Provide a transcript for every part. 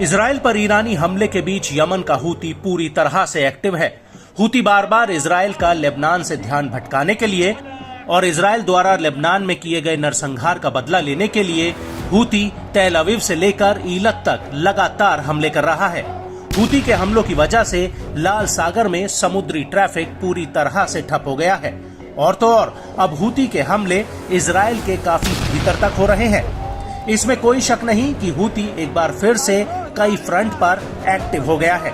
Israel पर ईरानी हमले के बीच यमन का हूती पूरी तरह से एक्टिव है। हूती बार बार इजराइल का लेबनान से ध्यान भटकाने के लिए और इजराइल द्वारा लेबनान में किए गए नरसंहार का बदला लेने के लिए हूती तेल अवीव से लेकर ईलत तक लगातार हमले कर रहा है। हूती के हमलों की वजह से लाल सागर में समुद्री ट्रैफिक पूरी तरह से ठप हो गया है और तो और अब हूती के हमले इजराइल के काफी भीतर तक हो रहे हैं। इसमें कोई शक नहीं कि हूती एक बार फिर से कई फ्रंट पर एक्टिव हो गया है।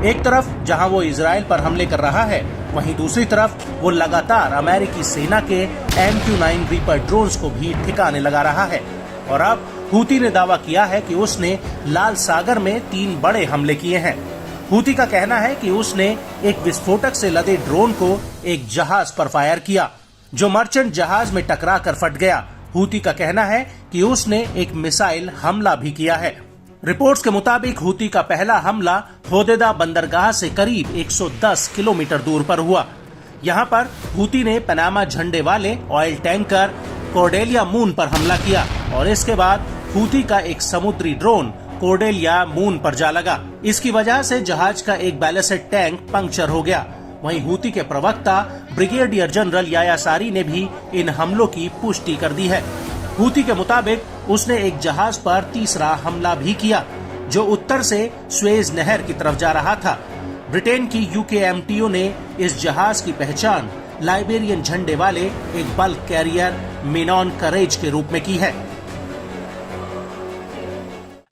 एक तरफ जहां वो इजराइल पर हमले कर रहा है, वहीं दूसरी तरफ वो लगातार अमेरिकी सेना के MQ-9 रीपर ड्रोन्स को भी ठिकाने लगा रहा है। और अब हूती ने दावा किया है कि उसने लाल सागर में 3 बड़े हमले किए हैं। हूती का कहना है कि उसने एक विस्फोटक से लदे ड्रोन को एक जहाज पर फायर किया, जो मर्चेंट जहाज में टकरा कर फट गया। हूती का कहना है कि उसने एक मिसाइल हमला भी किया है। रिपोर्ट्स के मुताबिक हूती का पहला हमला होदेदा बंदरगाह से करीब 110 किलोमीटर दूर पर हुआ। यहां पर हूती ने पनामा झंडे वाले ऑयल टैंकर कॉर्डेलिया मून पर हमला किया और इसके बाद हूती का एक समुद्री ड्रोन कॉर्डेलिया मून पर जा लगा। इसकी वजह से जहाज का एक बैलिस्टिक टैंक पंक्चर हो गया। वहीं हूती के प्रवक्ता ब्रिगेडियर जनरल याया सारी ने भी इन हमलों की पुष्टि कर दी है। हूती के मुताबिक उसने एक जहाज पर तीसरा हमला भी किया, जो उत्तर से स्वेज नहर की तरफ जा रहा था। ब्रिटेन की UKMTO ने इस जहाज की पहचान लाइबेरियन झंडे वाले एक बल्क कैरियर मेनॉन करेज के रूप में की है।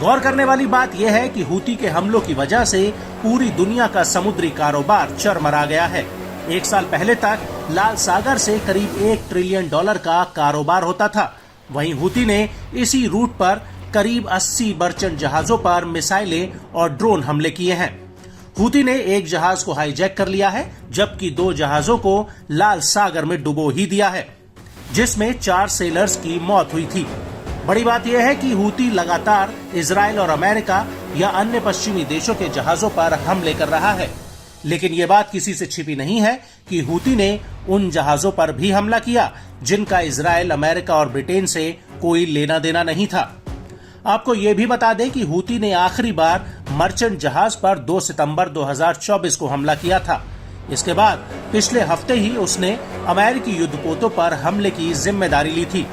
गौर करने वाली बात यह है कि हूती के हमलों की वजह से पूरी दुनिया का समुद्री कारोबार चरमरा गया है। 1 साल पहले तक लाल सागर से करीब $1 ट्रिलियन का कारोबार होता था। वहीं हूती ने इसी रूट पर करीब 80 मर्चेंट जहाजों पर मिसाइलें और ड्रोन हमले किए हैं। हूती ने एक जहाज को हाईजैक कर लिया है, जबकि 2 जहाजों को लाल सागर में डुबो ही दिया है, जिसमें 4 सेलर्स की मौत हुई थी। बड़ी बात यह है कि हूती लगातार इजराइल और अमेरिका या अन्य पश्चिमी देशों के जहाजों पर हमले कर रहा है, लेकिन ये बात किसी से छिपी नहीं है कि हूती ने उन जहाजों पर भी हमला किया जिनका इजराइल, अमेरिका और ब्रिटेन से कोई लेना देना नहीं था। आपको ये भी बता दें कि हूती ने आखिरी बार मर्चेंट जहाज पर 2 सितंबर 2024 को हमला किया था। इसके बाद पिछले हफ्ते ही उसने अमेरिकी युद्धपोतों पर हमले की जिम्मेदारी ली थी।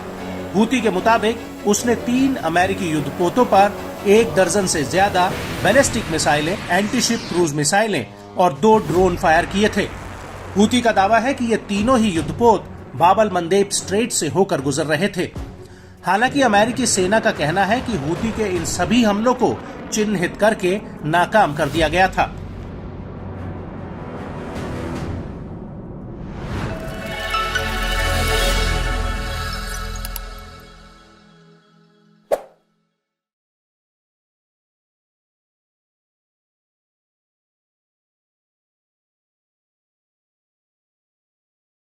हूती के मुताबिक उसने 3 अमेरिकी युद्धपोतों पर 1 दर्जन से ज्यादा बैलिस्टिक मिसाइलें, एंटीशिप क्रूज मिसाइलें और 2 ड्रोन फायर किए थे। हूती का दावा है कि ये तीनों ही युद्धपोत बाब अल मंदेब स्ट्रेट से होकर गुजर रहे थे। हालांकि अमेरिकी सेना का कहना है कि हूती के इन सभी हमलों को चिन्हित करके नाकाम कर दिया गया था।